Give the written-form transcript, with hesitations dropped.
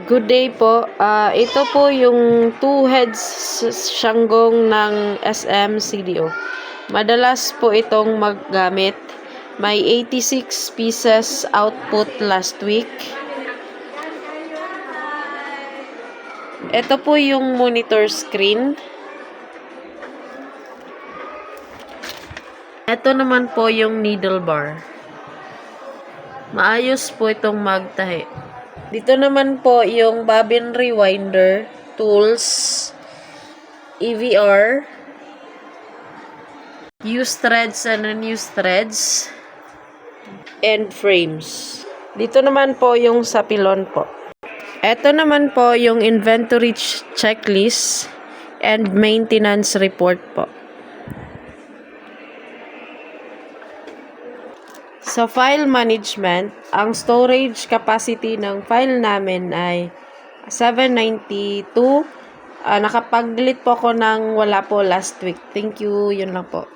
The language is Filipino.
Good day po. Ito po yung 2 heads shanggong ng SM CDO. Madalas po itong maggamit. May 86 pieces output last week. Ito po yung monitor screen. Ito naman po yung needle bar. Maayos po itong magtahi. Dito naman po yung bobbin rewinder, tools, EVR, used threads and unused threads, and frames. Dito naman po yung sa pilon po. Ito naman po yung inventory checklist and maintenance report po. Sa file management, ang storage capacity ng file namin ay 792. Nakapag-delete po ako ng wala po last week. Thank you. Yun lang po.